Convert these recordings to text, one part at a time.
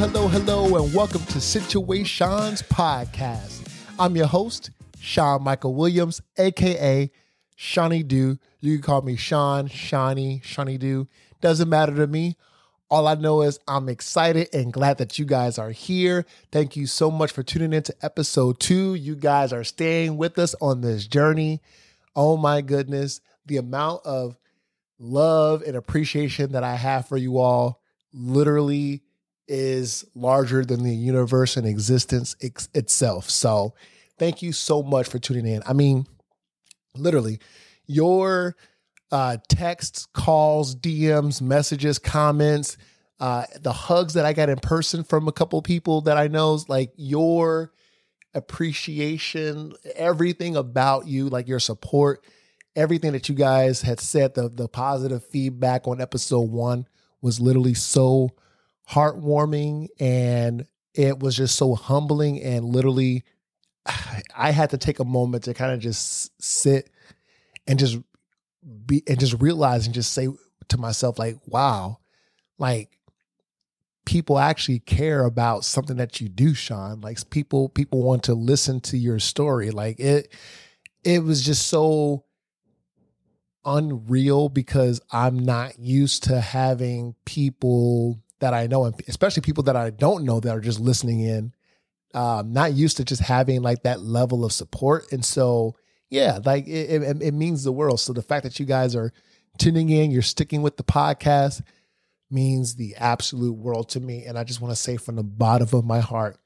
hello, and welcome to Situaseans podcast. I'm your host, Sean Michael Williams, aka Shawnee Doo. You can call me Sean, Shawnee Doo. Doesn't matter to me. All I know is I'm excited and glad that you guys are here. Thank you so much for tuning in to episode 2. You guys are staying with us on this journey. Oh my goodness, the amount of love and appreciation that I have for you all literally is larger than the universe and existence itself. So thank you so much for tuning in. I mean, literally, your texts, calls, DMs, messages, comments, the hugs that I got in person from a couple people that I know, like your appreciation, everything about you, like your support, everything that you guys had said, the positive feedback on episode 1 was literally so heartwarming, and it was just so humbling, and literally I had to take a moment to kind of just sit and just realize and just say to myself, like, wow, like people actually care about something that you do, Sean. Like people want to listen to your story. Like it was just so unreal because I'm not used to having people that I know, and especially people that I don't know that are just listening in, not used to just having like that level of support. And so, yeah, like it means the world. So the fact that you guys are tuning in, you're sticking with the podcast means the absolute world to me. And I just want to say from the bottom of my heart,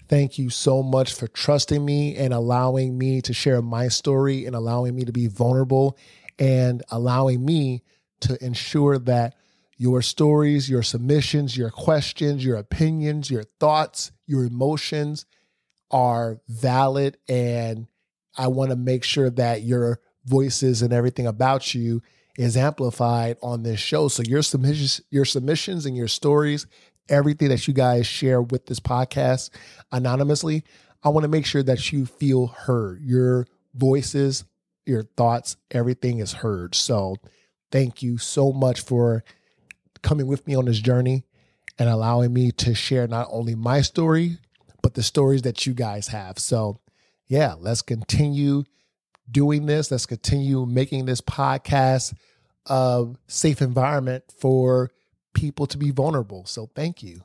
thank you so much for trusting me and allowing me to share my story and allowing me to be vulnerable and allowing me to ensure that your stories, your submissions, your questions, your opinions, your thoughts, your emotions are valid. And I want to make sure that your voices and everything about you is amplified on this show. So your submissions and your stories, everything that you guys share with this podcast anonymously, I want to make sure that you feel heard. Your voices, your thoughts, everything is heard. So thank you so much for coming with me on this journey and allowing me to share not only my story, but the stories that you guys have. So yeah, let's continue doing this. Let's continue making this podcast a safe environment for people to be vulnerable. So thank you.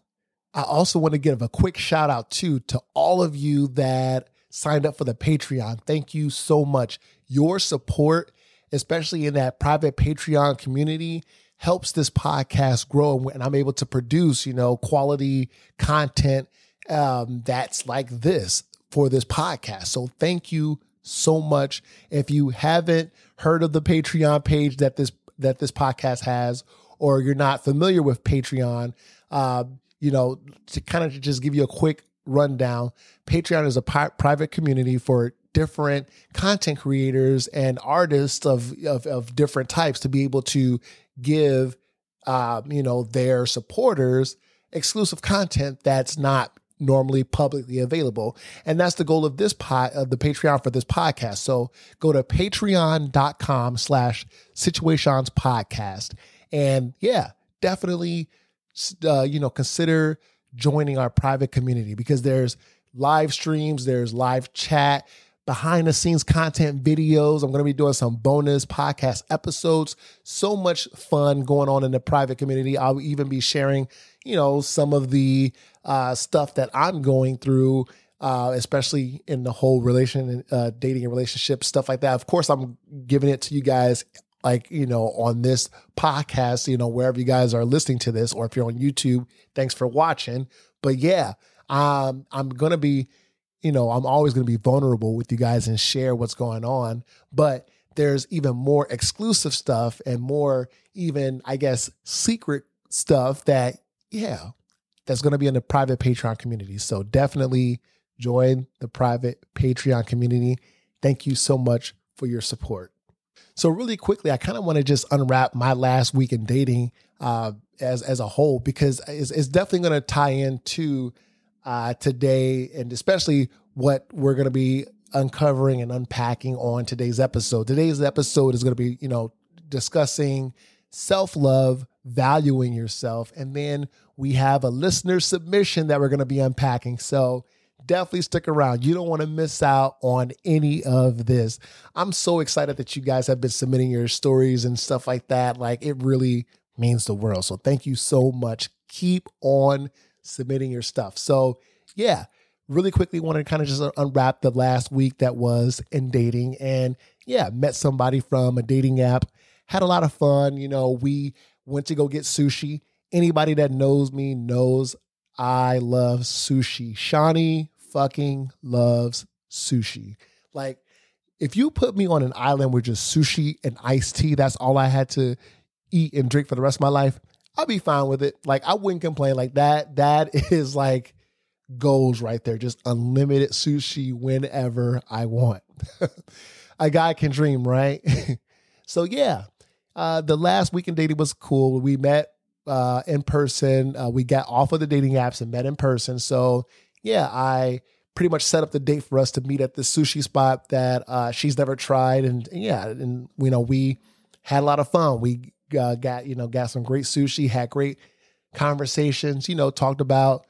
I also want to give a quick shout out too to all of you that signed up for the Patreon. Thank you so much. Your support, especially in that private Patreon community, helps this podcast grow, and I'm able to produce, quality content that's like this for this podcast. So thank you so much. If you haven't heard of the Patreon page that this podcast has, or you're not familiar with Patreon, to kind of just give you a quick rundown, Patreon is a private community for different content creators and artists of different types to be able to give, their supporters exclusive content that's not normally publicly available. And that's the goal of the Patreon for this podcast. So go to patreon.com/situationspodcast. And yeah, definitely, consider joining our private community because there's live streams, there's live chat, behind the scenes content videos. I'm going to be doing some bonus podcast episodes. So much fun going on in the private community. I'll even be sharing, some of the stuff that I'm going through, especially in the whole dating and relationship stuff like that. Of course, I'm giving it to you guys on this podcast, wherever you guys are listening to this, or if you're on YouTube, thanks for watching. But yeah, I'm going to be, I'm always going to be vulnerable with you guys and share what's going on, but there's even more exclusive stuff and more even, I guess, secret stuff that's going to be in the private Patreon community. So definitely join the private Patreon community. Thank you so much for your support. So really quickly, I kind of want to just unwrap my last week in dating as a whole, because it's definitely going to tie into today, and especially what we're going to be uncovering and unpacking on today's episode. Today's episode is going to be, discussing self-love, valuing yourself. And then we have a listener submission that we're going to be unpacking. So definitely stick around. You don't want to miss out on any of this. I'm so excited that you guys have been submitting your stories and stuff like that. Like, it really means the world. So thank you so much. Keep on submitting your stuff. So yeah, really quickly want to kind of just unwrap the last week that was in dating. And yeah, met somebody from a dating app, had a lot of fun. You know, we went to go get sushi. Anybody that knows me knows I love sushi. Shawnee fucking loves sushi. Like, if you put me on an island with just sushi and iced tea, that's all I had to eat and drink for the rest of my life, I'll be fine with it. Like, I wouldn't complain. Like, that is like goals right there. Just unlimited sushi whenever I want. A guy can dream, right? So yeah, the last weekend dating was cool. We met in person. We got off of the dating apps and met in person. So yeah, I pretty much set up the date for us to meet at this sushi spot that she's never tried. And yeah, and you know, we had a lot of fun. We got some great sushi, had great conversations, you know, talked about,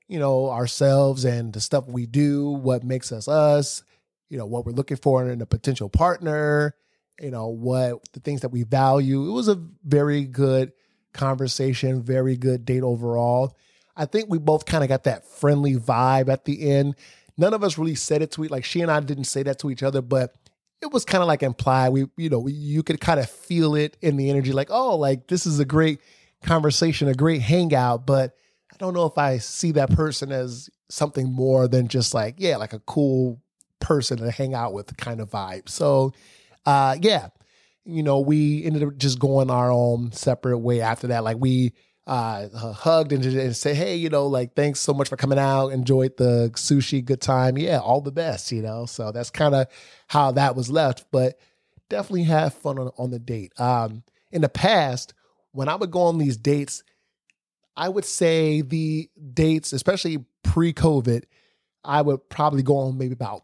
you know, ourselves and the stuff we do, what makes us us, you know, what we're looking for in a potential partner, you know, what the things that we value. It was a very good conversation, very good date overall. I think we both kind of got that friendly vibe at the end. None of us really said it to each, like she and I didn't say that to each other, but it was kind of like implied. You could kind of feel it in the energy, like, oh, like this is a great conversation, a great hangout, but I don't know if I see that person as something more than just like, yeah, like a cool person to hang out with kind of vibe. So, yeah, you know, we ended up just going our own separate way after that. Like, we hugged and said, hey, you know, like, thanks so much for coming out. Enjoyed the sushi, good time. Yeah, all the best, you know. So that's kind of how that was left, but definitely have fun on the date. In the past, when I would go on these dates, I would say the dates, especially pre-COVID, I would probably go on maybe about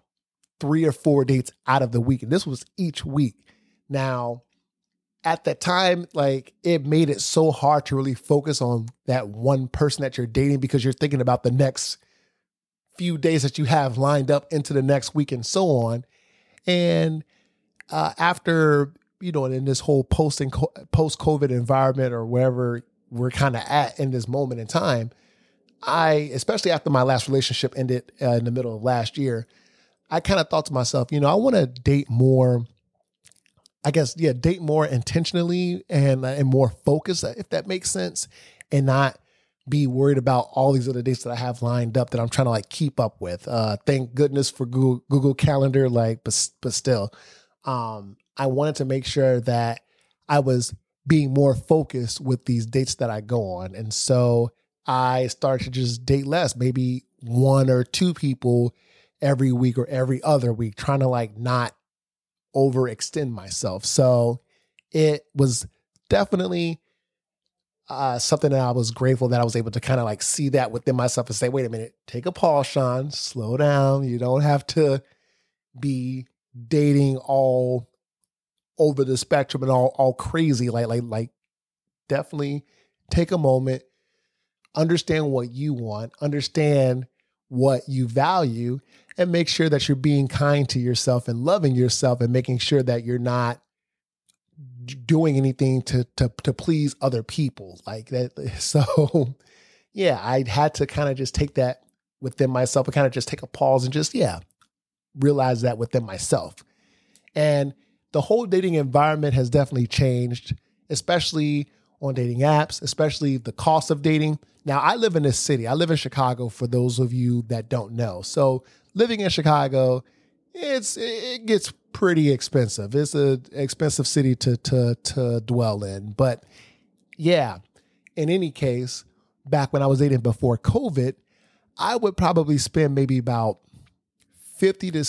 3 or 4 dates out of the week. And this was each week. Now, at that time, like, it made it so hard to really focus on that one person that you're dating because you're thinking about the next few days that you have lined up into the next week and so on. And after, you know, in this whole post-COVID environment or wherever we're kind of at in this moment in time, especially after my last relationship ended in the middle of last year, I kind of thought to myself, you know, I want to date more, I guess, yeah, date more intentionally and more focused, if that makes sense, and not be worried about all these other dates that I have lined up that I'm trying to like keep up with. Thank goodness for Google Calendar, like, but still, I wanted to make sure that I was being more focused with these dates that I go on. And so I started to just date less, maybe 1 or 2 people every week or every other week, trying to like not overextend myself. So it was definitely something that I was grateful that I was able to kind of like see that within myself and say, wait a minute, take a pause, Sean, slow down. You don't have to be dating all over the spectrum and all crazy. Like definitely take a moment, understand what you want, understand what you value, and make sure that you're being kind to yourself and loving yourself and making sure that you're not doing anything to please other people like that. So yeah, I had to kind of just take that within myself and kind of just take a pause and just, yeah, realize that within myself. And the whole dating environment has definitely changed, especially on dating apps, especially the cost of dating. Now, I live in this city. I live in Chicago, for those of you that don't know. So living in Chicago, it gets pretty expensive. It's an expensive city to dwell in. But yeah, in any case, back when I was dating before COVID, I would probably spend maybe about $50 to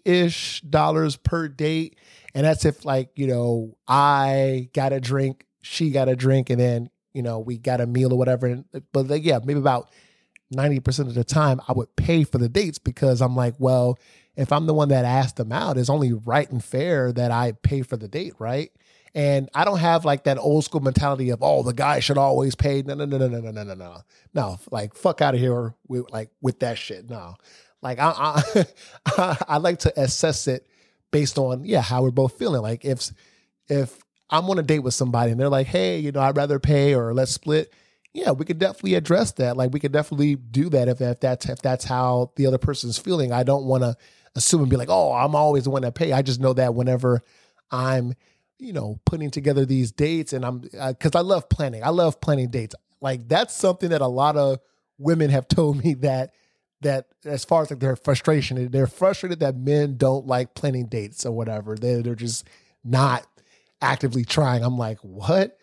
$60-ish per date. And that's if, like, you know, I got a drink, she got a drink, and then, you know, we got a meal or whatever. But like, yeah, maybe about 90% of the time I would pay for the dates because I'm like, well, if I'm the one that asked them out, it's only right and fair that I pay for the date, right? And I don't have like that old school mentality of, oh, the guy should always pay. No, no, no, no, no, no, no, no, no. No, like fuck out of here with that shit. No, like I like to assess it based on, how we're both feeling. Like if I'm on a date with somebody and they're like, hey, I'd rather pay or let's split. Yeah, we could definitely address that. Like we could definitely do that if that's how the other person's feeling. I don't want to assume and be like, oh, I'm always the one that pay. I just know that whenever I'm, putting together these dates and I'm, cause I love planning. I love planning dates. Like that's something that a lot of women have told me that as far as like their frustration, they're frustrated that men don't like planning dates or whatever. They're just not actively trying. I'm like, what?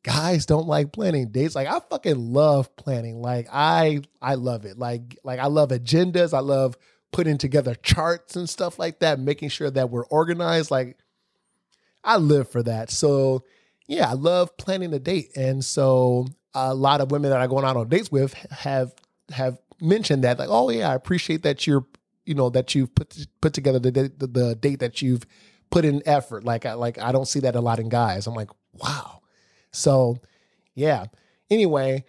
Guys don't like planning dates. Like I fucking love planning. Like I love it. Like I love agendas. I love putting together charts and stuff like that, making sure that we're organized. Like I live for that. So yeah, I love planning a date. And so a lot of women that I'm going out on dates with have mentioned that, like, oh yeah, I appreciate that that you've put together the date, that you've put in effort. Like I don't see that a lot in guys. I'm like, wow. So yeah. Anyway,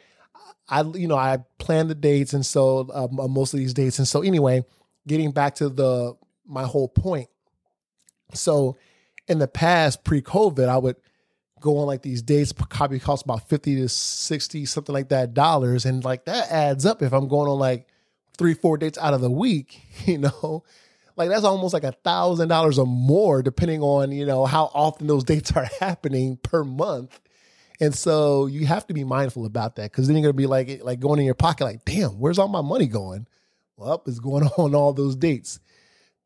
I plan the dates, and so most of these dates. And so anyway, getting back to my whole point. So in the past, pre-COVID, I would go on like these dates, probably cost about 50 to 60, something like that, dollars. And like that adds up if I'm going on like 3-4 dates out of the week, like that's almost like $1,000 or more, depending on, how often those dates are happening per month. And so you have to be mindful about that, because then you're going to be like going in your pocket, like, damn, where's all my money going? Well, it's going on all those dates.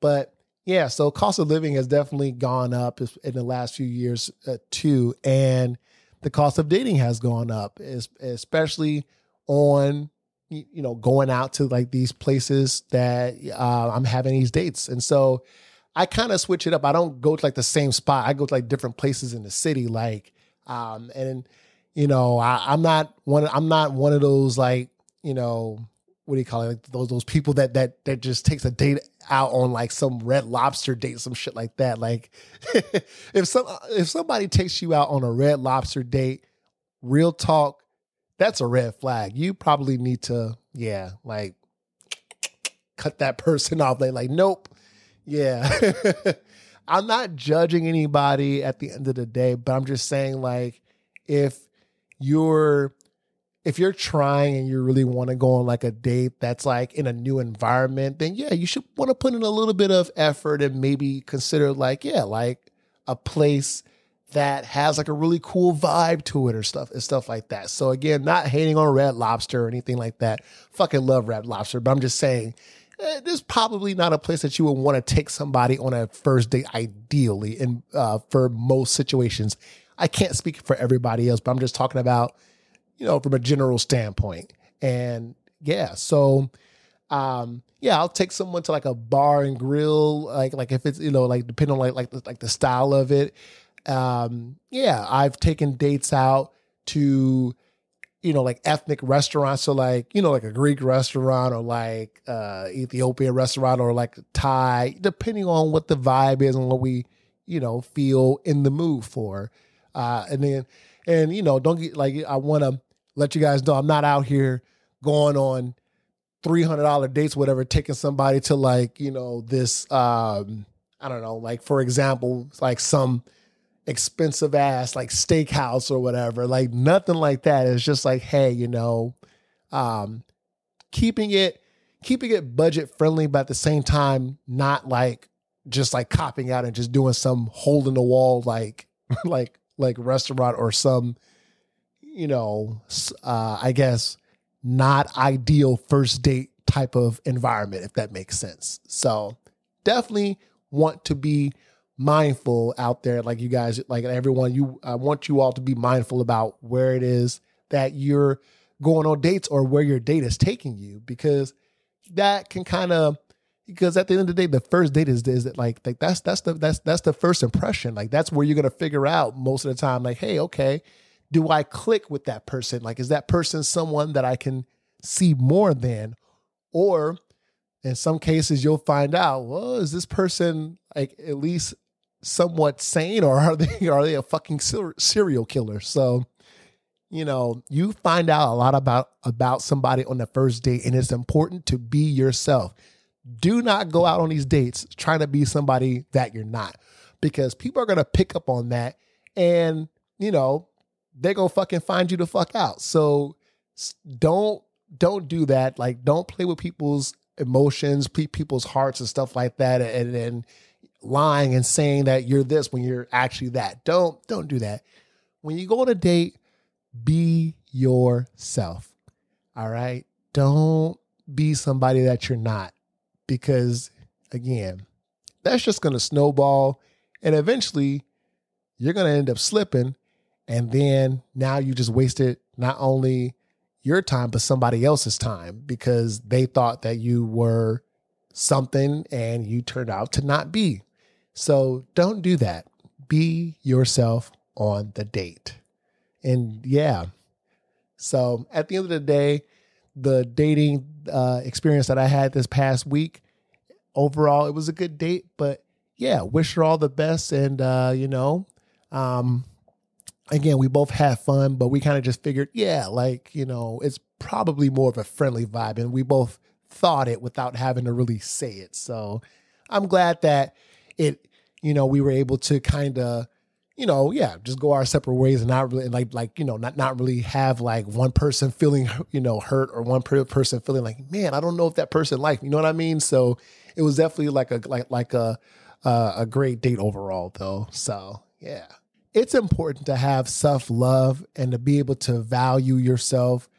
But yeah, so cost of living has definitely gone up in the last few years too. And the cost of dating has gone up, especially on, going out to like these places that I'm having these dates. And so I kind of switch it up. I don't go to like the same spot. I go to like different places in the city. Like, I'm not one of those like, what do you call it? Like those people that just takes a date out on like some Red Lobster date, some shit like that. Like if somebody takes you out on a Red Lobster date, real talk, that's a red flag. You probably need to, like cut that person off. Like, nope. Yeah. I'm not judging anybody at the end of the day, but I'm just saying, like, if you're trying and you really want to go on like a date that's like in a new environment, then yeah, you should want to put in a little bit of effort and maybe consider like a place that has like a really cool vibe to it or stuff like that. So again, not hating on Red Lobster or anything like that. Fucking love Red Lobster, but I'm just saying, this is probably not a place that you would want to take somebody on a first date, ideally, and for most situations. I can't speak for everybody else, but I'm just talking about, from a general standpoint. And yeah, so I'll take someone to like a bar and grill, like if it's, like depending on like the style of it. I've taken dates out to, like ethnic restaurants. So like, like a Greek restaurant or like Ethiopian restaurant or like Thai, depending on what the vibe is and what we, feel in the mood for. Don't get like, I want to let you guys know I'm not out here going on $300 dates, whatever, taking somebody to like, this, I don't know, like for example, like some expensive ass like steakhouse or whatever, like nothing like that. It's just like, hey, keeping it budget friendly, but at the same time, not like just like copping out and just doing some hole in the wall, like restaurant or some, I guess not ideal first date type of environment, if that makes sense. So definitely want to be mindful out there, like you guys, like everyone, I want you all to be mindful about where it is that you're going on dates or where your date is taking you, because that can because at the end of the day, the first date is like that's the first impression. Like that's where you're going to figure out most of the time, like, hey, okay, do I click with that person? Like, is that person someone that I can see more than, or in some cases you'll find out, well, is this person like at least somewhat sane, or are they a fucking serial killer? So, you find out a lot about somebody on the first date, and it's important to be yourself. Do not go out on these dates trying to be somebody that you're not, because people are going to pick up on that, and, they're going to fucking find you the fuck out. So don't do that. Like, don't play with people's emotions, people's hearts and stuff like that. And lying and saying that you're this when you're actually that. Don't do that. When you go on a date, be yourself. All right. Don't be somebody that you're not, because again, that's just going to snowball, and eventually you're going to end up slipping. And then now you just wasted not only your time, but somebody else's time, because they thought that you were something and you turned out to not be. So don't do that. Be yourself on the date. And yeah. So at the end of the day, the dating experience that I had this past week, overall, it was a good date. But yeah, wish her all the best. And, again, we both had fun, but we kind of just figured, it's probably more of a friendly vibe. And we both thought it without having to really say it. So I'm glad that we were able to kind of, just go our separate ways and not really not really have like one person feeling, hurt, or one person feeling like, man, I don't know if that person liked me. You know what I mean? So it was definitely like a great date overall though. So yeah, it's important to have self-love and to be able to value yourself,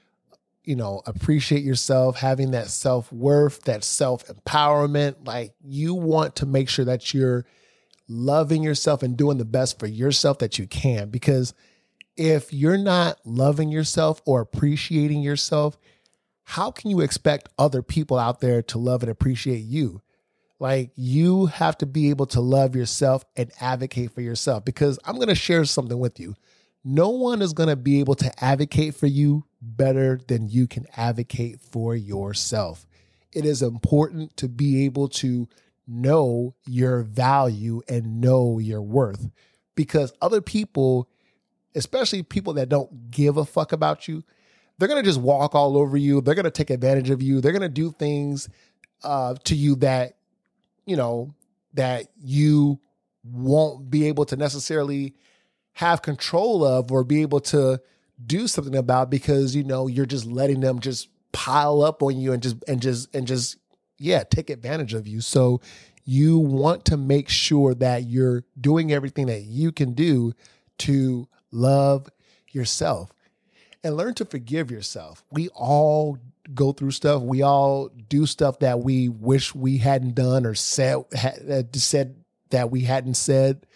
appreciate yourself, having that self-worth, that self-empowerment. Like, you want to make sure that you're loving yourself and doing the best for yourself that you can. Because if you're not loving yourself or appreciating yourself, how can you expect other people out there to love and appreciate you? Like, you have to be able to love yourself and advocate for yourself, because I'm going to share something with you. No one is going to be able to advocate for you better than you can advocate for yourself. It is important to be able to know your value and know your worth, because other people, especially people that don't give a fuck about you, they're going to just walk all over you. They're going to take advantage of you. They're going to do things to you that, that you won't be able to necessarily have control of or be able to do something about, because, you're just letting them just pile up on you and just take advantage of you. So you want to make sure that you're doing everything that you can do to love yourself and learn to forgive yourself. We all go through stuff. We all do stuff that we wish we hadn't done or said that we hadn't said.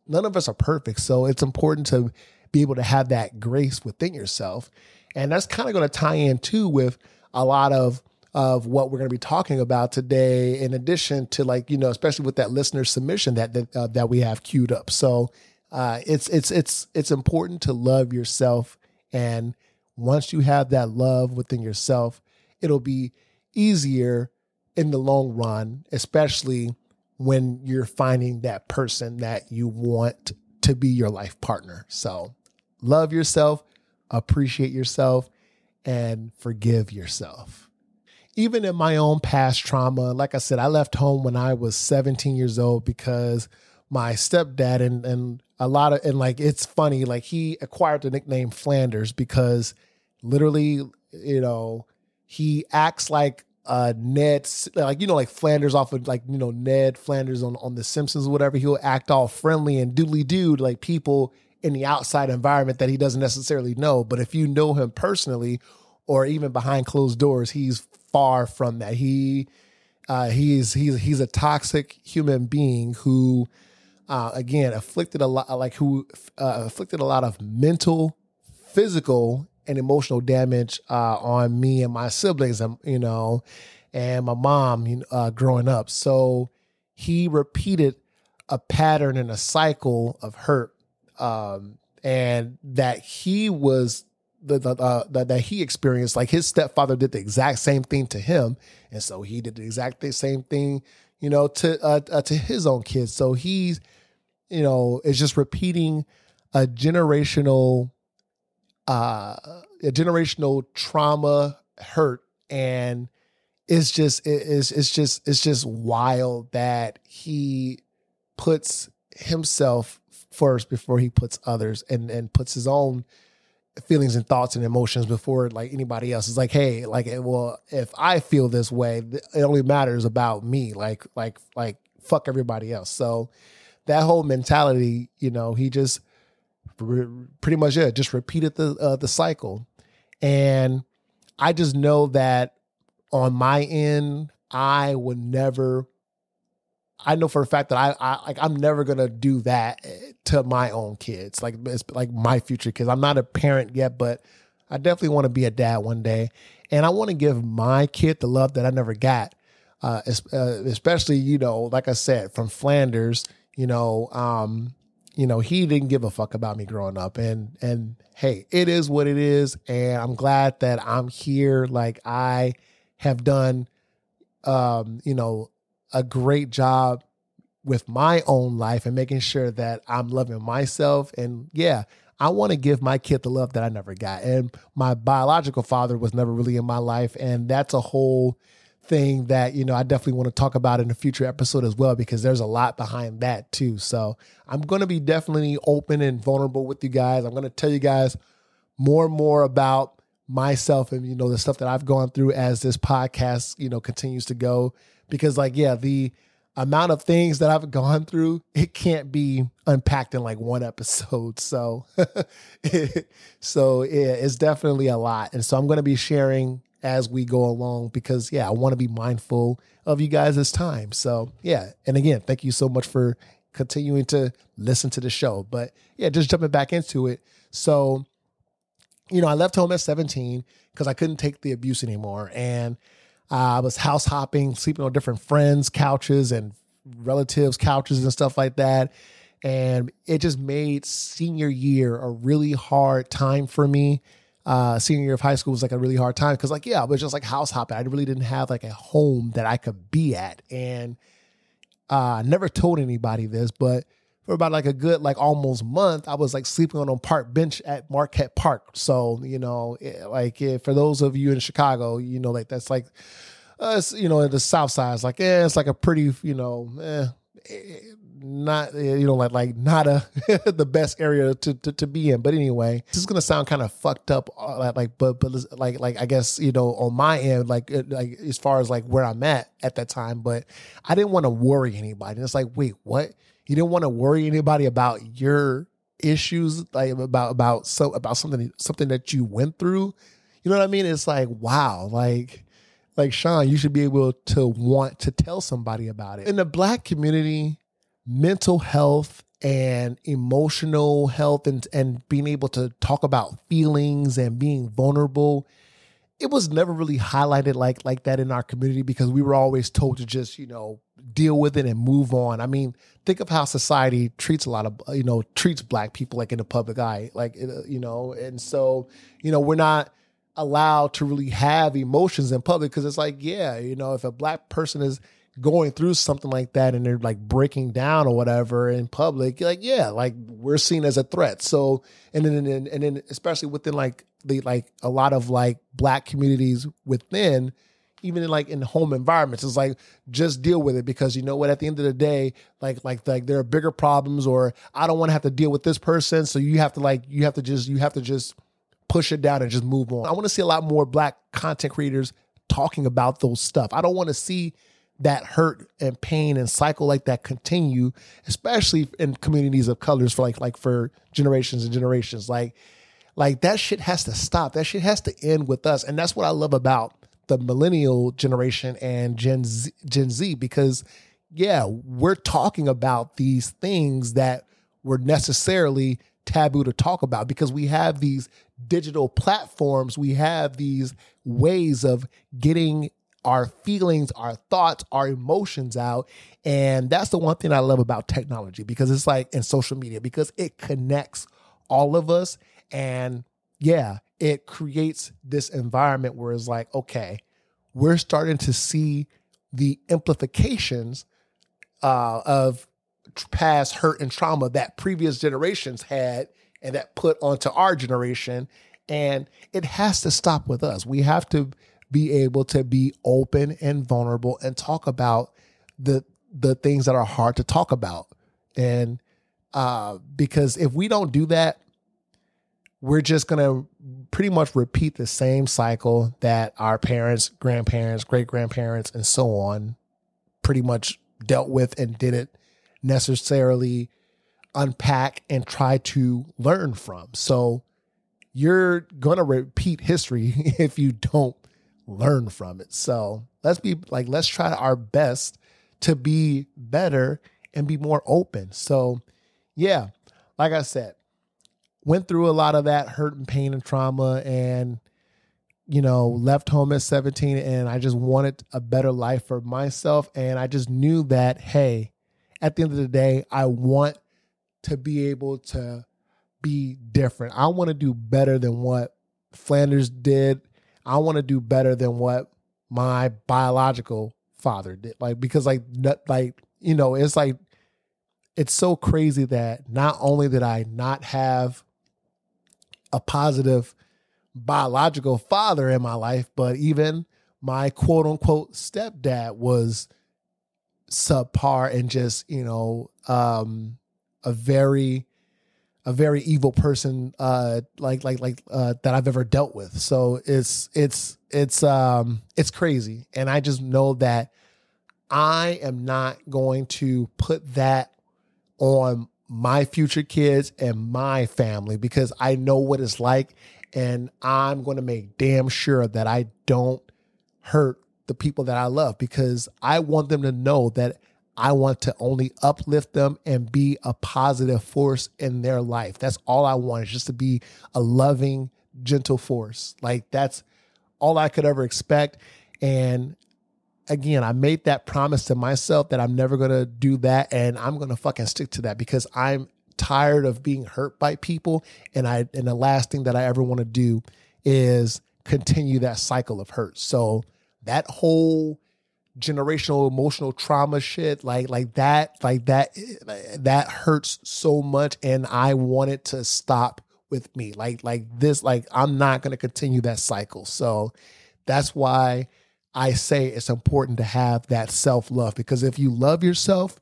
None of us are perfect. So it's important to be able to have that grace within yourself. And that's kind of going to tie in too with a lot of what we're going to be talking about today, in addition to, like, especially with that listener submission that we have queued up. So it's important to love yourself. And once you have that love within yourself, it'll be easier in the long run, especially when you're finding that person that you want to be your life partner. So love yourself, appreciate yourself, and forgive yourself. Even in my own past trauma, like I said, I left home when I was 17 years old because my stepdad and it's funny, like, he acquired the nickname Flanders because literally, he acts like Ned, like Flanders off of, Ned Flanders on The Simpsons or whatever. He'll act all friendly and doodly dude like people in the outside environment that he doesn't necessarily know. But if you know him personally or even behind closed doors, he's far from that. He's a toxic human being who, again, afflicted a lot of mental, physical, and emotional damage on me and my siblings, and my mom, growing up. So he repeated a pattern and a cycle of hurt, and that he was that he experienced. Like, his stepfather did the exact same thing to him, and so he did the exact same thing, to his own kids. So he's it's just repeating a generational trauma, hurt, and it's just wild that he puts himself first before he puts others, and puts his own feelings and thoughts and emotions before like anybody else. It's like, hey, like, well, if I feel this way, it only matters about me. Like fuck everybody else. So that whole mentality, he just pretty much just repeated the cycle. And I just know that on my end, I know for a fact that I'm never going to do that to my own kids. Like, it's like my future kids. I'm not a parent yet, but I definitely want to be a dad one day. And I want to give my kid the love that I never got. Especially, like I said, from Flanders, he didn't give a fuck about me growing up, and hey, it is what it is. And I'm glad that I'm here. Like, I have done, a great job with my own life and making sure that I'm loving myself. And yeah, I want to give my kid the love that I never got. And my biological father was never really in my life. And that's a whole thing that, I definitely want to talk about in a future episode as well, because there's a lot behind that too. So I'm going to be definitely open and vulnerable with you guys. I'm going to tell you guys more and more about myself and, the stuff that I've gone through as this podcast, continues to go. Because the amount of things that I've gone through, it can't be unpacked in like one episode. So, it's definitely a lot. And so I'm going to be sharing as we go along because, I want to be mindful of you guys' time. So, and again, thank you so much for continuing to listen to the show. But just jumping back into it. So, I left home at 17 because I couldn't take the abuse anymore. And I was house hopping, sleeping on different friends' couches and relatives' couches and stuff like that. And it just made senior year a really hard time for me. Senior year of high school was like a really hard time because I was just like house hopping. I really didn't have like a home that I could be at. And I never told anybody this, but for about like a good like almost month, I was like sleeping on a park bench at Marquette Park. So, for those of you in Chicago, like that's like, in the South Side, it's like, it's like a pretty, not, not the best area to be in. But anyway, this is going to sound kind of fucked up. But I guess, on my end, like as far as like where I'm at that time, but I didn't want to worry anybody. And it's like, wait, what? You didn't want to worry anybody about your issues, like about something that you went through. You know what I mean? It's like, wow, like Sean, you should be able to want to tell somebody about it. In the Black community, mental health and emotional health and being able to talk about feelings and being vulnerable, it was never really highlighted like that in our community because we were always told to just, deal with it and move on. I mean, think of how society treats treats Black people like in the public eye, and so, we're not allowed to really have emotions in public because it's like, if a Black person is going through something like that and they're like breaking down or whatever in public, we're seen as a threat. So, and then especially within a lot of like Black communities within, even in home environments, it's like, just deal with it because you know what, at the end of the day, like there are bigger problems, or I don't want to have to deal with this person. So you have to just push it down and just move on. I want to see a lot more Black content creators talking about those stuff. I don't want to see that hurt and pain and cycle like that continue, especially in communities of colors for for generations and generations. Like that shit has to stop. That shit has to end with us. And that's what I love about the millennial generation and Gen Z, because we're talking about these things that were necessarily taboo to talk about because we have these digital platforms. We have these ways of getting our feelings, our thoughts, our emotions out. And that's the one thing I love about technology, because it's like in social media, because it connects all of us. And it creates this environment where it's like, okay, we're starting to see the implications of past hurt and trauma that previous generations had and that put onto our generation. And it has to stop with us. We have to be able to be open and vulnerable and talk about the things that are hard to talk about. And because if we don't do that, we're just going to pretty much repeat the same cycle that our parents, grandparents, great-grandparents, and so on pretty much dealt with and didn't necessarily unpack and try to learn from. So you're going to repeat history if you don't learn from it. So let's try our best to be better and be more open. So yeah, like I said, went through a lot of that hurt and pain and trauma, and, left home at 17, and I just wanted a better life for myself. And I just knew that, hey, at the end of the day, I want to be able to be different. I want to do better than what Flanders did. I want to do better than what my biological father did. It's so crazy that not only did I not have a positive biological father in my life, but even my quote unquote stepdad was subpar and just, a very evil person, that I've ever dealt with. So it's crazy. And I just know that I am not going to put that on my future kids and my family, because I know what it's like, and I'm going to make damn sure that I don't hurt the people that I love, because I want them to know that I want to only uplift them and be a positive force in their life. That's all I want, is just to be a loving, gentle force. Like, that's all I could ever expect. And again, I made that promise to myself that I'm never going to do that. And I'm going to fucking stick to that, because I'm tired of being hurt by people. And the last thing that I ever want to do is continue that cycle of hurt. So that whole generational emotional trauma shit, that hurts so much. And I want it to stop with me. I'm not going to continue that cycle. So that's why I say it's important to have that self-love, because if you love yourself,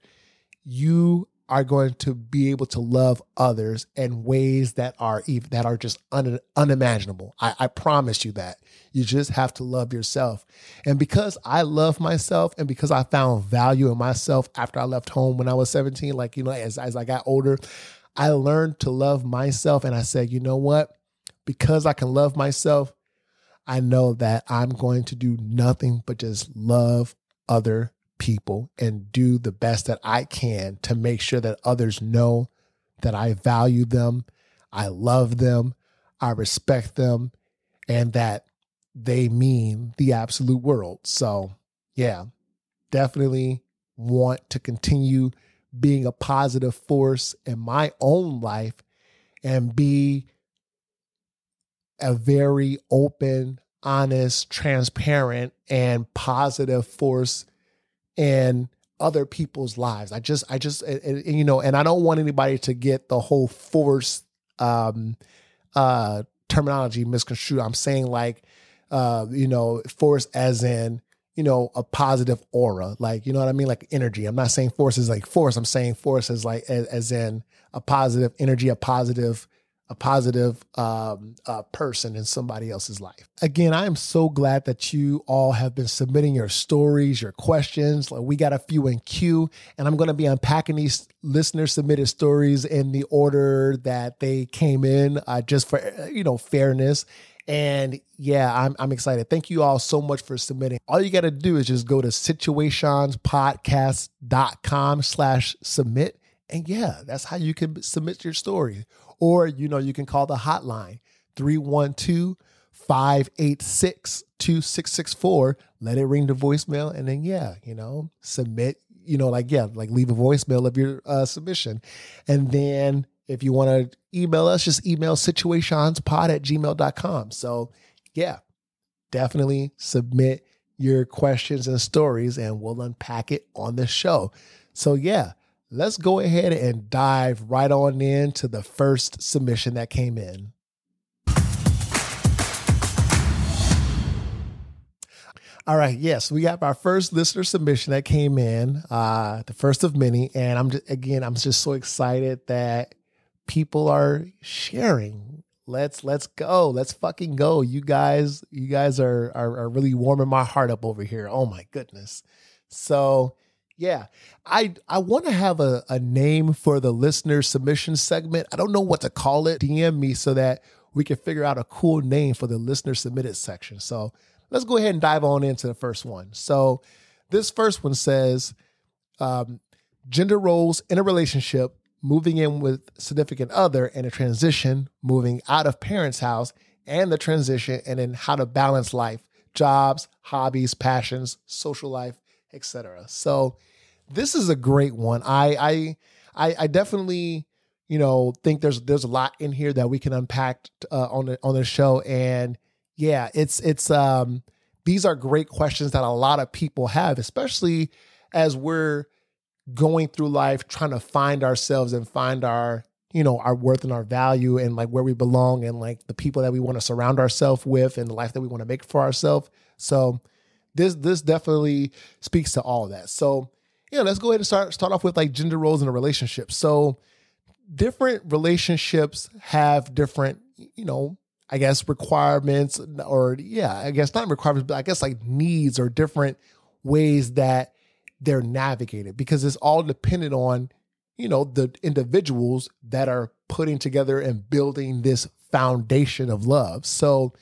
you are going to be able to love others in ways that are just unimaginable. I promise you that. You just have to love yourself. And because I love myself, and because I found value in myself after I left home when I was 17, as I got older, I learned to love myself. And I said, you know what? Because I can love myself, I know that I'm going to do nothing but just love other people and do the best that I can to make sure that others know that I value them, I love them, I respect them, and that they mean the absolute world. So yeah, definitely want to continue being a positive force in my own life and be a very open, honest, transparent, and positive force in other people's lives. I just, and I don't want anybody to get the whole force terminology misconstrued. I'm saying force as in, a positive aura, you know what I mean? Like energy. I'm not saying force is like force. I'm saying force is as in a positive energy, a positive person in somebody else's life. Again, I am so glad that you all have been submitting your stories, your questions. We got a few in queue, and I'm going to be unpacking these listener submitted stories in the order that they came in, just for, fairness. And yeah, I'm excited. Thank you all so much for submitting. All you got to do is just go to situationspodcast.com/submit. And yeah, that's how you can submit your story. Or, you can call the hotline 312-586-2664. Let it ring the voicemail. And then, submit, leave a voicemail of your submission. And then if you want to email us, just email situationspod@gmail.com. So yeah, definitely submit your questions and stories, and we'll unpack it on the show. So yeah, let's go ahead and dive right on into the first submission that came in. All right. Yes, we got our first listener submission that came in, the first of many. And I'm just so excited that people are sharing. Let's go. Let's fucking go. You guys are really warming my heart up over here. Oh my goodness. So yeah, I want to have a name for the listener submission segment. I don't know what to call it. DM me so that we can figure out a cool name for the listener submitted section. So let's go ahead and dive on into the first one. So this first one says, gender roles in a relationship, moving in with significant other, and a transition, moving out of parents' house, and the transition, and then how to balance life, jobs, hobbies, passions, social life, etc. So this is a great one. I definitely, think there's a lot in here that we can unpack on the show. And yeah, it's these are great questions that a lot of people have, especially as we're going through life, trying to find ourselves and find our worth and our value and like where we belong and like the people that we want to surround ourselves with and the life that we want to make for ourselves. So this definitely speaks to all of that. So let's go ahead and start off with like gender roles in a relationship. So different relationships have different, I guess requirements or I guess not requirements, but I guess like needs or different ways that they're navigated because it's all dependent on, the individuals that are putting together and building this foundation of love. So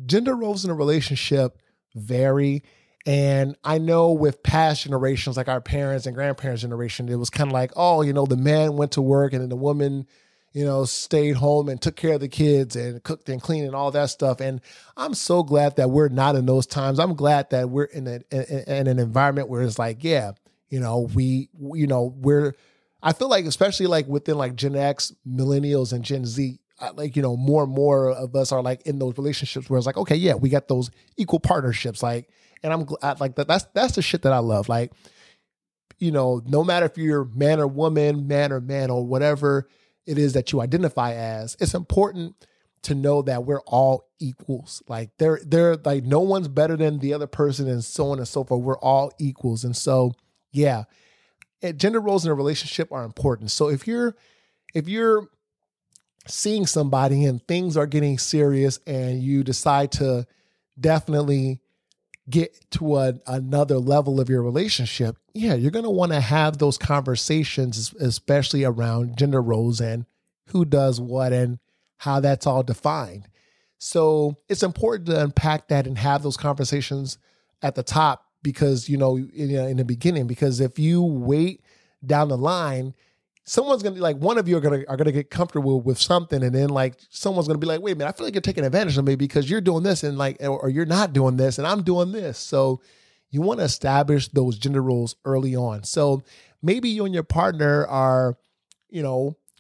gender roles in a relationship vary. And I know with past generations, like our parents and grandparents' generation, it was kind of like, the man went to work and then the woman, stayed home and took care of the kids and cooked and cleaned and all that stuff. And I'm so glad that we're not in those times. I'm glad that we're in an environment where it's like, I feel like, especially like within like Gen X, millennials and Gen Z, more and more of us are like in those relationships where it's like, okay, yeah, we got those equal partnerships. Like, and I'm glad like that's the shit that I love. Like, no matter if you're man or woman, man or whatever it is that you identify as, it's important to know that we're all equals. Like they're like no one's better than the other person and so on and so forth. We're all equals. And so, yeah, gender roles in a relationship are important. So if you're seeing somebody and things are getting serious and you decide to definitely get to another level of your relationship, you're going to want to have those conversations, especially around gender roles and who does what and how that's all defined. So it's important to unpack that and have those conversations at the top because, in the beginning, because if you wait down the line, someone's going to like, one of you are going to get comfortable with something. And then like, someone's going to be like, wait a minute, I feel like you're taking advantage of me because you're doing this and like, or you're not doing this and I'm doing this. So you want to establish those gender roles early on. So maybe you and your partner are,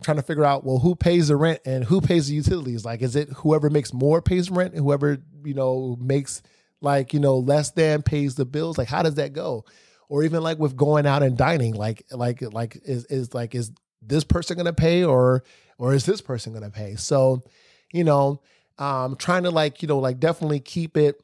trying to figure out, well, who pays the rent and who pays the utilities? Like, is it whoever makes more pays rent and whoever, makes like, less than pays the bills? Like, how does that go? Or even like with going out and dining, is this person going to pay or is this person going to pay? So, trying to definitely keep it,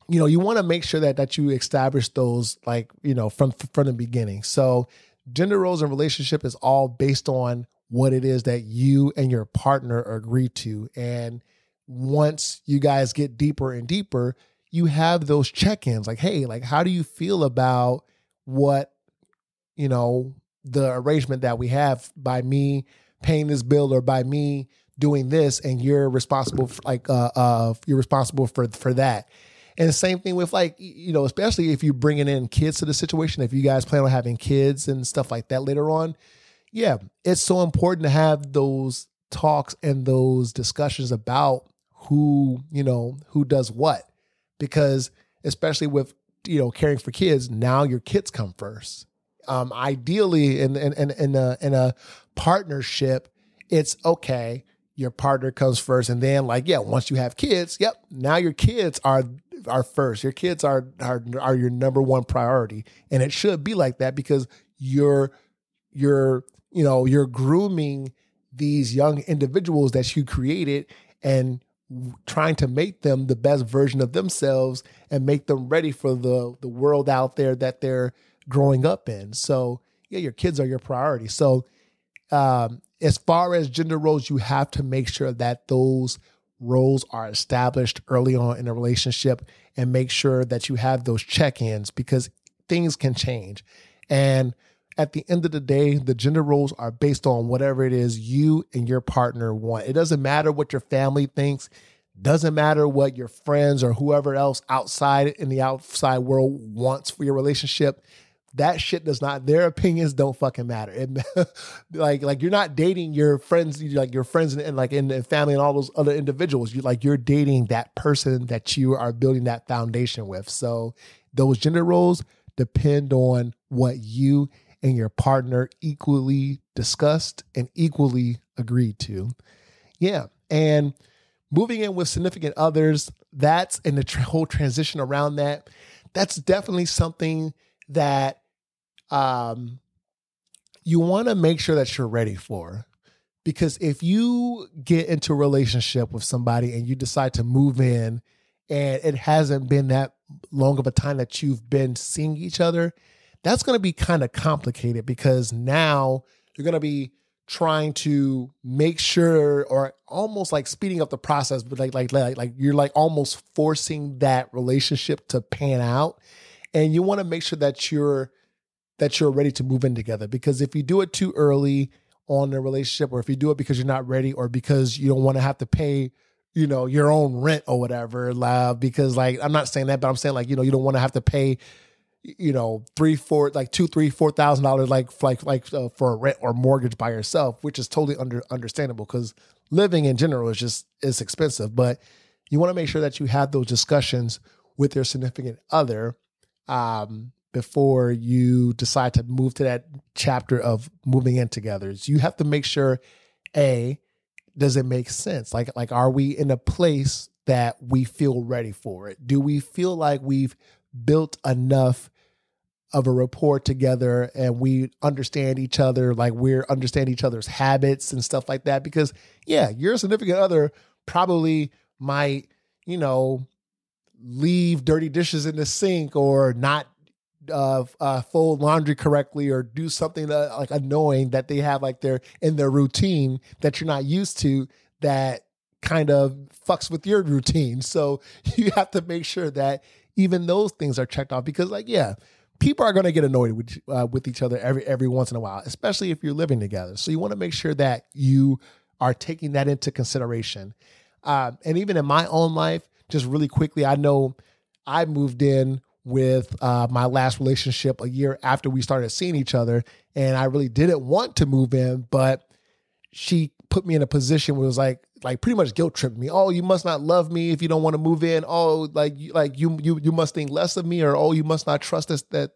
you want to make sure that you establish those from the beginning. So gender roles in relationship is all based on what it is that you and your partner agree to. And once you guys get deeper and deeper, you have those check-ins like, hey, like, how do you feel about what, the arrangement that we have by me paying this bill or by me doing this and you're responsible for for that. And the same thing with especially if you're bringing in kids to the situation, if you guys plan on having kids and stuff like that later on, it's so important to have those talks and those discussions about who does what. Because especially with, caring for kids, now your kids come first. Ideally in a partnership, it's okay. Your partner comes first. And then once you have kids, now your kids are first. Your kids are your number one priority. And it should be like that because you're you're grooming these young individuals that you created and trying to make them the best version of themselves and make them ready for the world out there that they're growing up in. So yeah, your kids are your priority. So as far as gender roles, you have to make sure that those roles are established early on in a relationship and make sure that you have those check-ins because things can change. And at the end of the day, the gender roles are based on whatever it is you and your partner want. It doesn't matter what your family thinks. Doesn't matter what your friends or whoever else outside in the outside world wants for your relationship. That shit does not, their opinions don't fucking matter. Like you're not dating your friends, like your friends and like in the family and all those other individuals. You're dating that person that you are building that foundation with. So those gender roles depend on what you and your partner equally discussed and equally agreed to. Yeah. And moving in with significant others, that's in the whole transition around that. That's definitely something that you want to make sure that you're ready for. Because if you get into a relationship with somebody and you decide to move in and it hasn't been that long of a time that you've been seeing each other, that's going to be kind of complicated because now you're going to be trying to make sure or almost like speeding up the process, but like you're like almost forcing that relationship to pan out. And you want to make sure that you're ready to move in together. Because if you do it too early on the relationship, or if you do it because you're not ready, or because you don't want to have to pay, your own rent or whatever, because like, I'm not saying that, but I'm saying like, you don't want to have to pay, $4,000 for a rent or mortgage by yourself, which is totally understandable because living in general is expensive. But you want to make sure that you have those discussions with your significant other, before you decide to move to that chapter of moving in together. So you have to make sure, does it make sense? Like, are we in a place that we feel ready for it? Do we feel like we've built enough of a rapport together and we understand each other, like we're understand each other's habits and stuff like that? Because yeah, your significant other probably might, leave dirty dishes in the sink or not fold laundry correctly or do something that, like annoying that they have like in their routine that you're not used to, that kind of fucks with your routine. So you have to make sure that even those things are checked off because like, yeah, people are going to get annoyed with each other every once in a while, especially if you're living together. So you want to make sure that you are taking that into consideration. And even in my own life, just really quickly, I know I moved in with my last relationship a year after we started seeing each other. And I really didn't want to move in, but she put me in a position where it was like pretty much guilt tripped me. Oh, you must not love me if you don't want to move in. Oh, you must think less of me, or oh, you must not trust us that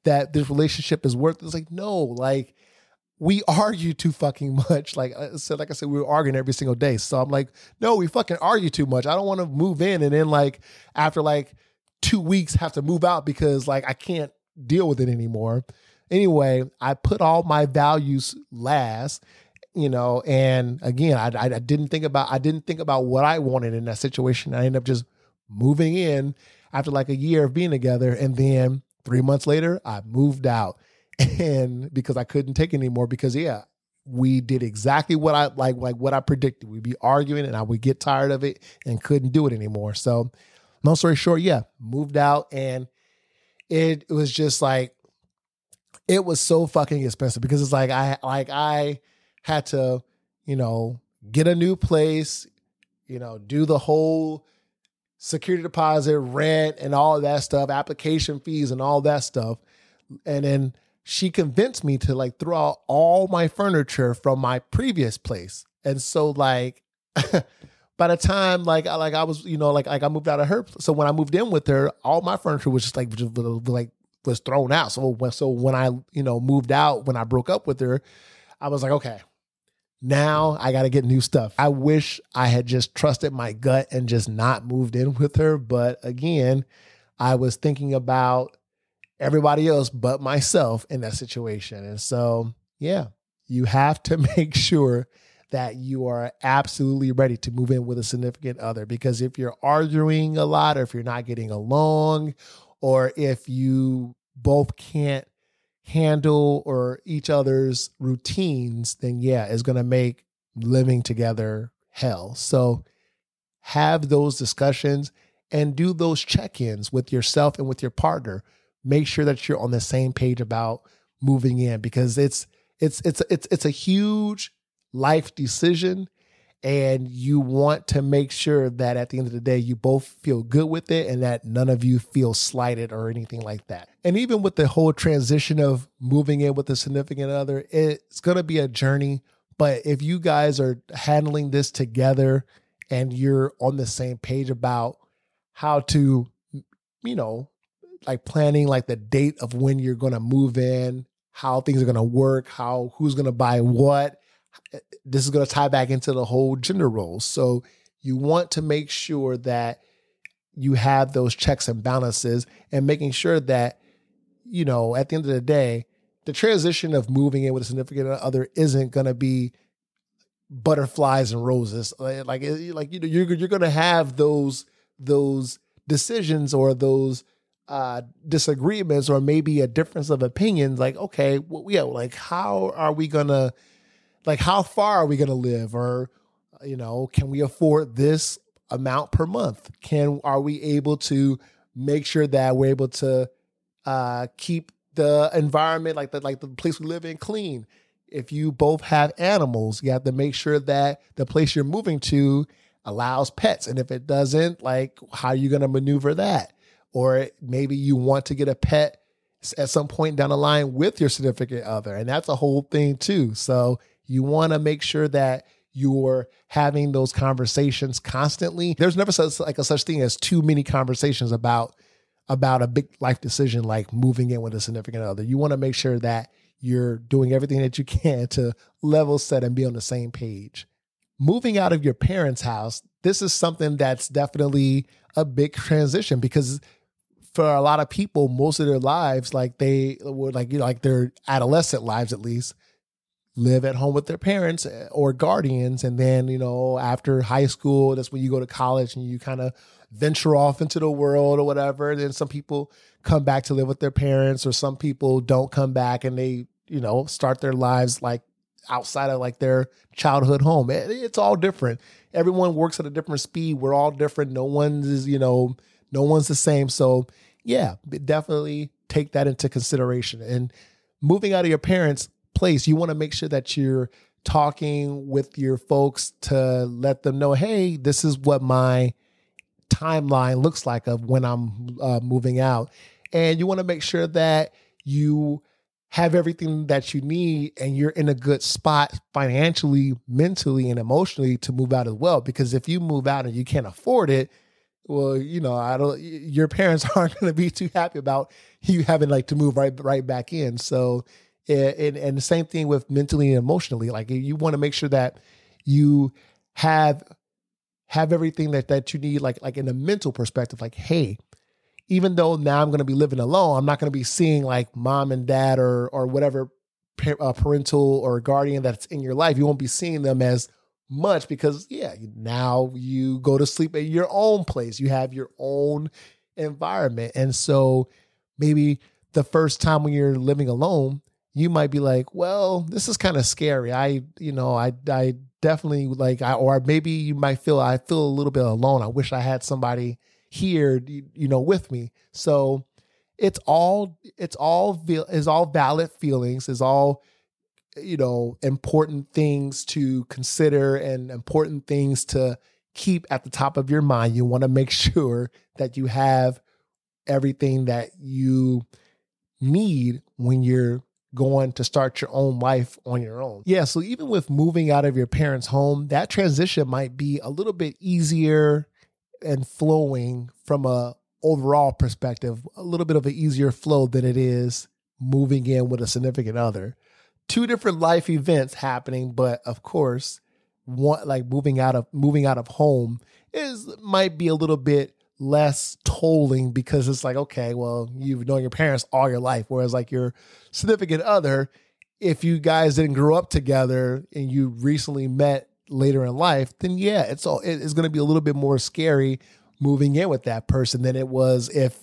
this relationship is worth it. It's like, no, like we argue too fucking much. Like I said, we were arguing every single day. So I'm like, no, we fucking argue too much. I don't want to move in. And then like after like 2 weeks have to move out because like I can't deal with it anymore. Anyway, I put all my values last, and again, I didn't think about what I wanted in that situation. I ended up just moving in after like a year of being together. And then 3 months later, I moved out. And because I couldn't take it anymore, because yeah, we did exactly what I like what I predicted. We'd be arguing and I would get tired of it and couldn't do it anymore. So long story short, yeah, moved out, and it was just like, it was so fucking expensive because it's like I had to, get a new place, do the whole security deposit, rent, and all of that stuff, application fees and all that stuff. And then she convinced me to like throw out all my furniture from my previous place. And so like by the time I was, I moved out of her. So when I moved in with her, all my furniture was just was thrown out. So when I, moved out, when I broke up with her, I was like, okay, now I got to get new stuff. I wish I had just trusted my gut and just not moved in with her. But again, I was thinking about everybody else but myself in that situation. And so yeah, you have to make sure that you are absolutely ready to move in with a significant other. Because if you're arguing a lot, or if you're not getting along, or if you both can't handle or each other's routines, then yeah, it's going to make living together hell. So have those discussions and do those check-ins with yourself and with your partner. Make sure that you're on the same page about moving in, because it's a huge life decision, and you want to make sure that at the end of the day, you both feel good with it and that none of you feel slighted or anything like that. And even with the whole transition of moving in with a significant other, it's going to be a journey. But if you guys are handling this together and you're on the same page about how to, like planning like the date of when you're going to move in, how things are going to work, who's going to buy what, this is going to tie back into the whole gender roles. So you want to make sure that you have those checks and balances, and making sure that, at the end of the day, the transition of moving in with a significant other isn't going to be butterflies and roses. You're going to have those decisions, or those disagreements, or maybe a difference of opinions. Like, okay, well, yeah, like how far are we going to live? Or, can we afford this amount per month? Are we able to make sure that we're able to keep the environment, like the place we live in, clean? If you both have animals, you have to make sure that the place you're moving to allows pets. And if it doesn't, like, how are you going to maneuver that? Or maybe you want to get a pet at some point down the line with your significant other, and that's a whole thing too. So you want to make sure that you're having those conversations constantly. There's never such thing as too many conversations about a big life decision like moving in with a significant other. You want to make sure that you're doing everything that you can to level set and be on the same page. Moving out of your parents' house, this is something that's definitely a big transition, because for a lot of people, most of their lives, like they were like their adolescent lives at least, live at home with their parents or guardians. And then, after high school, that's when you go to college and you kind of venture off into the world or whatever. And then some people come back to live with their parents, or some people don't come back and they, start their lives like outside of like their childhood home. It's all different. Everyone works at a different speed. We're all different. No one's the same. So yeah, definitely take that into consideration. And moving out of your parents' place, you want to make sure that you're talking with your folks to let them know, hey, this is what my timeline looks like of when I'm moving out. And you want to make sure that you have everything that you need and you're in a good spot financially, mentally, and emotionally to move out as well. Because if you move out and you can't afford it, well, your parents aren't going to be too happy about you having like to move right back in. So, and the same thing with mentally and emotionally. Like, you want to make sure that you have everything that you need, like in a mental perspective. Like, hey, even though now I'm going to be living alone, I'm not going to be seeing like mom and dad or whatever parental or guardian that's in your life. You won't be seeing them as much, because now you go to sleep at your own place. You have your own environment. And so maybe the first time when you're living alone, you might be like, well, this is kind of scary. I definitely or maybe you might feel, I feel a little bit alone. I wish I had somebody here, with me. So it's all valid feelings. It's all, important things to consider and important things to keep at the top of your mind. You want to make sure that you have everything that you need when you're going to start your own life on your own. Yeah. So even with moving out of your parents' home, that transition might be a little bit easier and flowing from a overall perspective, a little bit of an easier flow than it is moving in with a significant other. Two different life events happening, but of course, one like moving out of home might be a little bit less tolling, because it's like, okay, well, you've known your parents all your life, whereas like your significant other, if you guys didn't grow up together and you recently met later in life, then yeah, it's going to be a little bit more scary moving in with that person than it was if,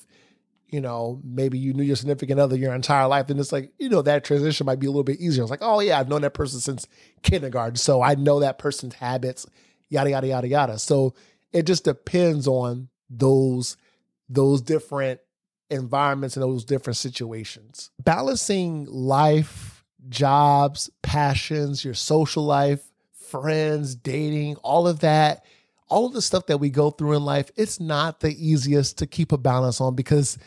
maybe you knew your significant other your entire life. Then it's like, that transition might be a little bit easier. It's like, oh yeah, I've known that person since kindergarten. So I know that person's habits, yada, yada, yada, yada. So it just depends on those different environments and those different situations. Balancing life, jobs, passions, your social life, friends, dating, all of that, all of the stuff that we go through in life, it's not the easiest to keep a balance on, because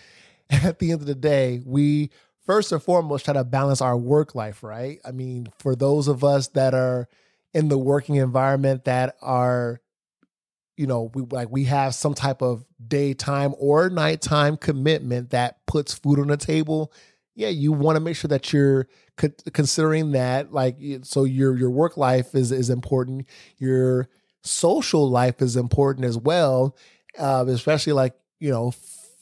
at the end of the day, we first and foremost try to balance our work life, right? I mean, for those of us that are in the working environment that are, we have some type of daytime or nighttime commitment that puts food on the table. Yeah, you want to make sure that you're considering that, so your work life is important. Your social life is important as well, especially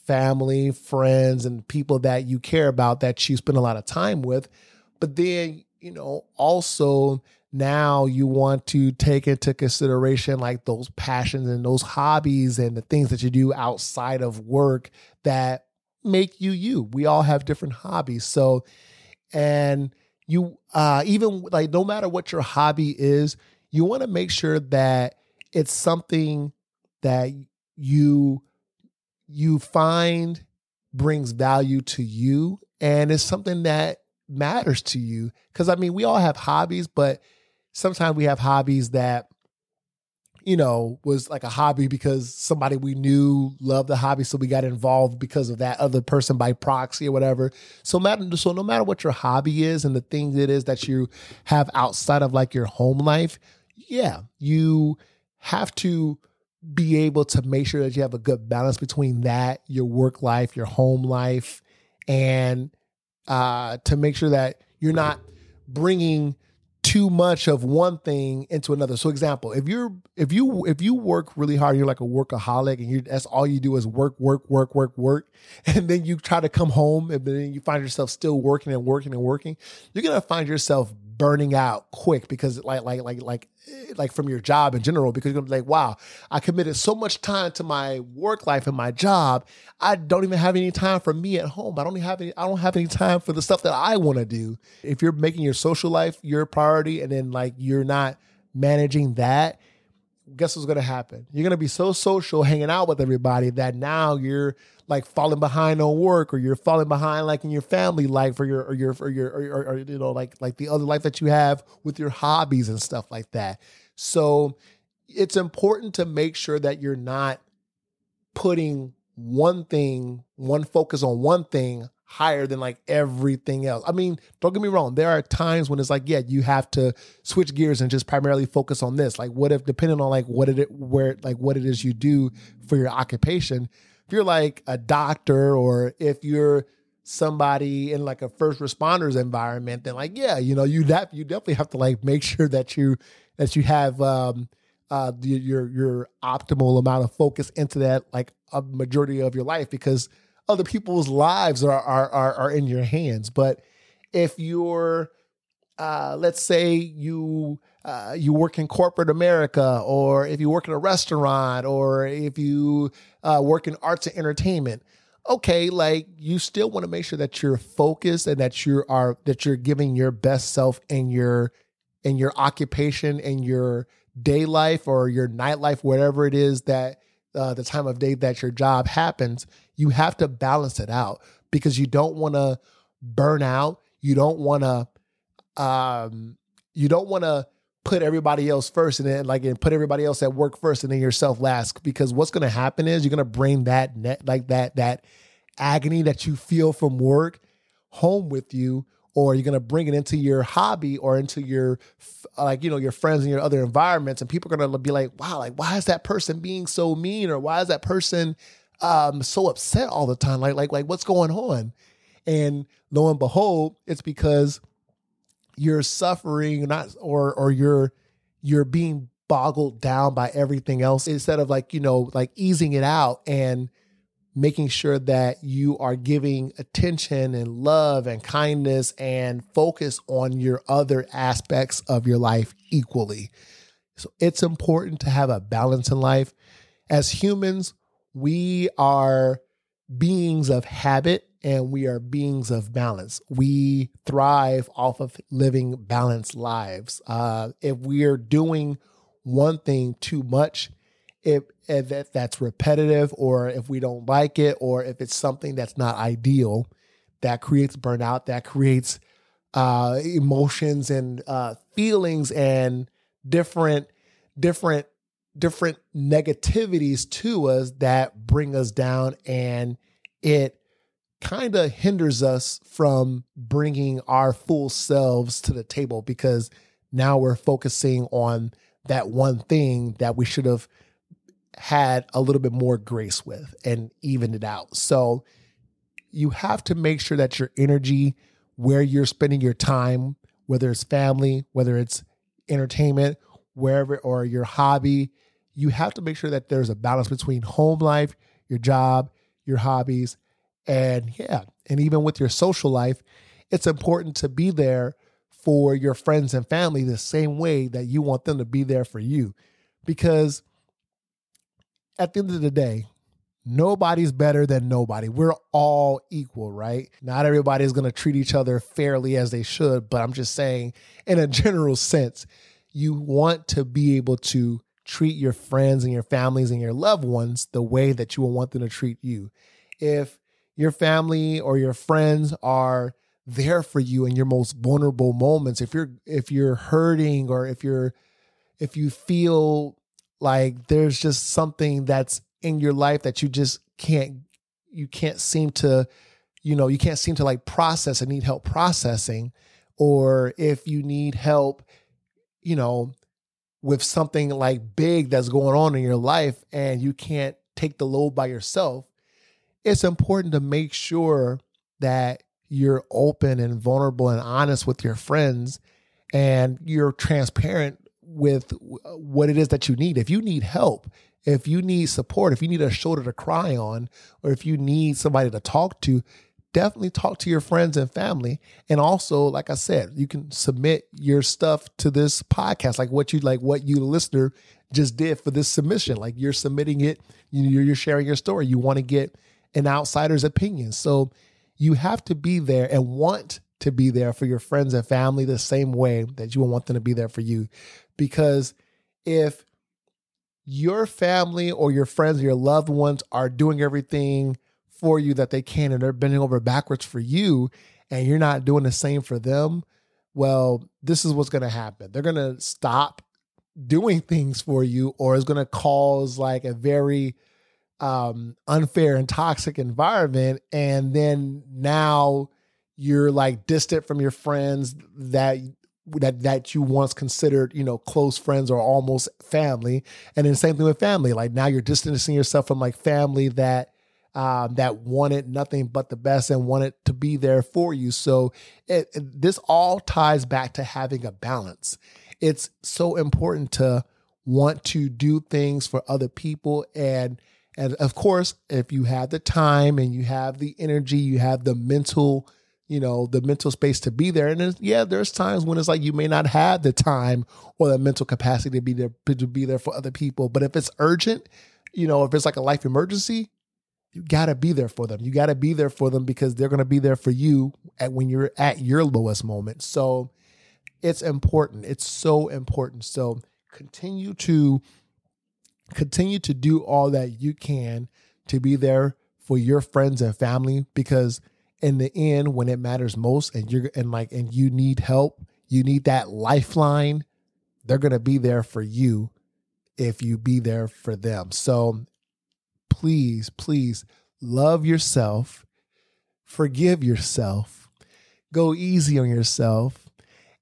family, friends, and people that you care about that you spend a lot of time with. But then, also now you want to take into consideration like those passions and those hobbies and the things that you do outside of work that make you you. We all have different hobbies. So, and you, even like, no matter what your hobby is, you want to make sure that it's something that you find brings value to you, and it's something that matters to you. Because I mean, we all have hobbies, but sometimes we have hobbies that, was like a hobby because somebody we knew loved the hobby, so we got involved because of that other person by proxy or whatever. So no matter what your hobby is and the things it is that you have outside of like your home life, yeah, you have to be able to make sure that you have a good balance between that, your work life, your home life, and to make sure that you're not bringing too much of one thing into another. So example, if you work really hard, you're like a workaholic and that's all you do is work, and then you try to come home and then you find yourself still working, you're going to find yourself burning out quick, because like from your job in general, because you're gonna be like, wow, I committed so much time to my work life and my job. I don't even have any time for me at home. I don't have any time for the stuff that I want to do. If you're making your social life your priority and then like you're not managing that, guess what's going to happen? You're going to be so social hanging out with everybody that now you're like falling behind on work, or you're falling behind like in your family life, or like the other life that you have with your hobbies and stuff like that. So it's important to make sure that you're not putting one focus on one thing higher than like everything else. I mean, don't get me wrong. There are times when it's like, yeah, you have to switch gears and just primarily focus on this. Like what if, depending on like what it is you do for your occupation, if you're like a doctor, or if you're somebody in like a first responders environment, then like, yeah, you definitely have to like make sure that you have, your optimal amount of focus into that, like a majority of your life, because other people's lives are in your hands. But if you're, let's say you work in corporate America, or if you work in a restaurant, or if you work in arts and entertainment, okay, like you still want to make sure that you're focused and that you're giving your best self in your occupation and your day life or your night life, whatever it is that the time of day that your job happens. You have to balance it out, because you don't want to burn out. You don't want to put everybody else first, and then and put everybody else at work first and then yourself last. Because what's going to happen is you're going to bring that that agony that you feel from work home with you, or you're going to bring it into your hobby or into your your friends and your other environments, and people are going to be like, wow, like why is that person being so mean, or why is that person so upset all the time? Like what's going on? And lo and behold, it's because you're suffering, or you're being boggled down by everything else, instead of easing it out and making sure that you are giving attention and love and kindness and focus on your other aspects of your life equally. So it's important to have a balance in life. As humans, we are beings of habit and we are beings of balance. We thrive off of living balanced lives. If we are doing one thing too much, if that's repetitive, or if we don't like it, or if it's something that's not ideal, that creates burnout, that creates emotions and feelings and different negativities to us that bring us down, and it kind of hinders us from bringing our full selves to the table, because now we're focusing on that one thing that we should have had a little bit more grace with and evened it out. So you have to make sure that your energy, where you're spending your time, whether it's family, whether it's entertainment, wherever, or your hobby, you have to make sure that there's a balance between home life, your job, your hobbies, and even with your social life. It's important to be there for your friends and family the same way that you want them to be there for you. Because at the end of the day, nobody's better than nobody. We're all equal, right? Not everybody's going to treat each other fairly as they should, but I'm just saying, in a general sense, you want to be able to treat your friends and your families and your loved ones the way that you will want them to treat you. If your family or your friends are there for you in your most vulnerable moments, if you're hurting, or if you feel like there's just something that's in your life that you can't seem to like process and need help processing, or if you need help, with something like big that's going on in your life and you can't take the load by yourself, it's important to make sure that you're open and vulnerable and honest with your friends, and you're transparent with what it is that you need. If you need help, if you need support, if you need a shoulder to cry on, or if you need somebody to talk to, definitely talk to your friends and family. And also, like I said, you can submit your stuff to this podcast, like what you, the listener, just did for this submission. Like, you're submitting it, you're sharing your story. You want to get an outsider's opinion. So you have to be there and want to be there for your friends and family the same way that you will want them to be there for you. Because if your family or your friends or your loved ones are doing everything for you that they can, and they're bending over backwards for you, and you're not doing the same for them, well, this is what's going to happen. They're going to stop doing things for you, or it's going to cause like a very unfair and toxic environment. And then now you're like distant from your friends that you once considered, close friends or almost family. And then same thing with family. Like, now you're distancing yourself from like family that wanted nothing but the best and wanted to be there for you. So this all ties back to having a balance. It's so important to want to do things for other people. And of course, if you have the time and you have the energy, you have the mental space to be there. And there's times when it's like you may not have the time or the mental capacity to be there for other people. But if it's urgent, if it's like a life emergency, you got to be there for them. You got to be there for them, because they're going to be there for you when you're at your lowest moment. So it's important. It's so important. So continue to do all that you can to be there for your friends and family, because in the end, when it matters most, and you need help, you need that lifeline, they're going to be there for you if you be there for them. So please love yourself, forgive yourself, go easy on yourself,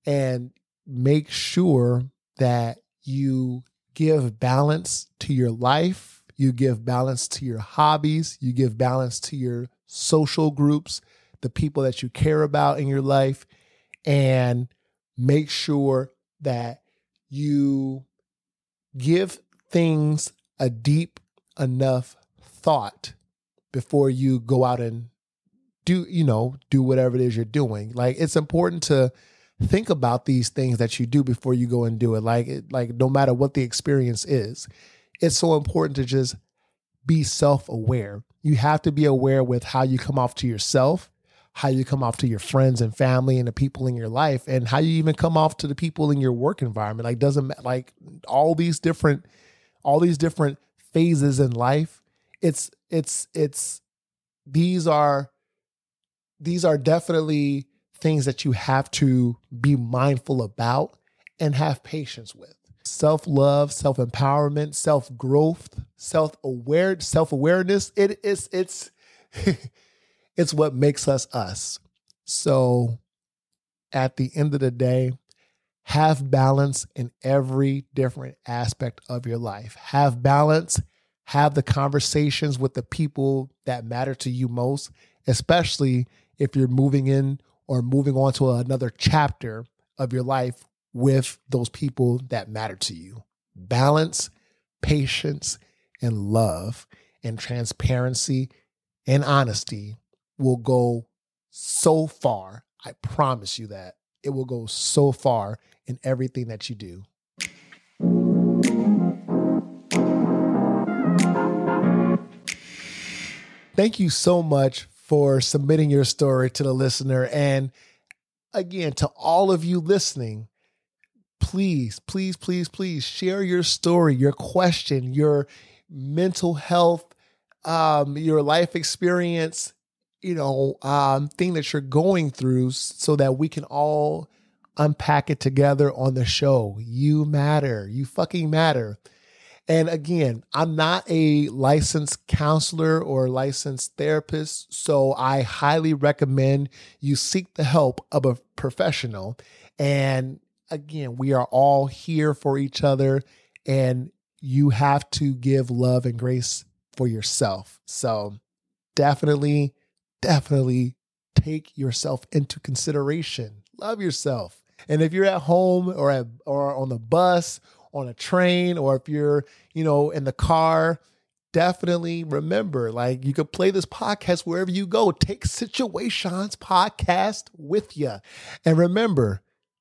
and make sure that you give balance to your life, you give balance to your hobbies, you give balance to your social groups, the people that you care about in your life, and make sure that you give things a deep enough thought before you go out and do whatever it is you're doing. Like, it's important to think about these things that you do before you go and do it. Like no matter what the experience is, it's so important to just be self-aware. You have to be aware with how you come off to yourself, how you come off to your friends and family and the people in your life, and how you even come off to the people in your work environment. Like all these different phases in life. These are definitely things that you have to be mindful about and have patience with. Self-love, self-empowerment, self-growth, self-awareness. It's what makes us us. So at the end of the day, have balance in every different aspect of your life. Have balance, have the conversations with the people that matter to you most, especially if you're moving in or moving on to another chapter of your life with those people that matter to you. Balance, patience, and love and transparency and honesty will go so far. I promise you that. It will go so far in everything that you do. Thank you so much for submitting your story to the listener. And again, to all of you listening, please, please, please, please share your story, your question, your mental health, your life experience, thing that you're going through, so that we can all unpack it together on the show. You matter. You fucking matter. And again, I'm not a licensed counselor or licensed therapist, so I highly recommend you seek the help of a professional. And again, we are all here for each other, and you have to give love and grace for yourself. So definitely take yourself into consideration. Love yourself. And if you're at home or on the bus, on a train, or if you're, in the car, definitely remember, like, you could play this podcast wherever you go. Take Situaseans podcast with you. And remember,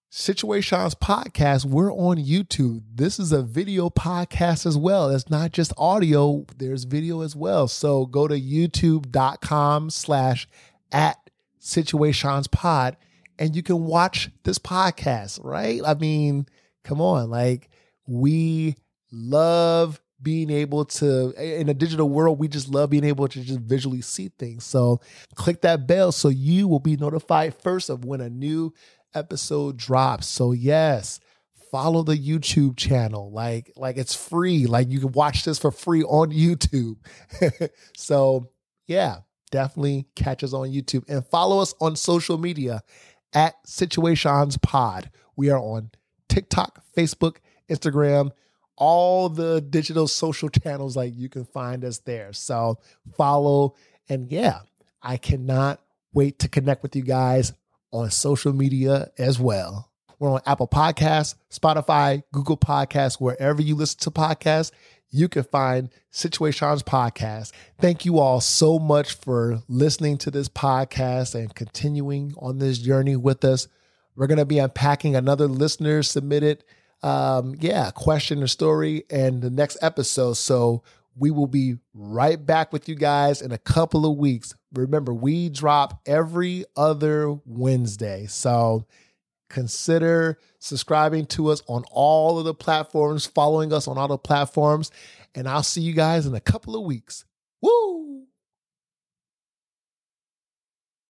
Situaseans podcast, we're on YouTube. This is a video podcast as well. It's not just audio. There's video as well. So go to youtube.com/@situationspod and you can watch this podcast, right? I mean, come on. Like, we love being able to, in a digital world, we just love being able to just visually see things. So click that bell so you will be notified first of when a new episode drops. So yes, follow the YouTube channel. Like it's free. Like, you can watch this for free on YouTube. So yeah, definitely catch us on YouTube and follow us on social media @SituationsPod. We are on TikTok, Facebook, Instagram, all the digital social channels. Like, you can find us there. So follow. And yeah, I cannot wait to connect with you guys on social media as well. We're on Apple Podcasts, Spotify, Google Podcasts, wherever you listen to podcasts, you can find Situations Podcast. Thank you all so much for listening to this podcast and continuing on this journey with us. We're going to be unpacking another listener submitted question or story in the next episode. So we will be right back with you guys in a couple of weeks. Remember, we drop every other Wednesday. So consider subscribing to us on all of the platforms, following us on all the platforms, and I'll see you guys in a couple of weeks. Woo!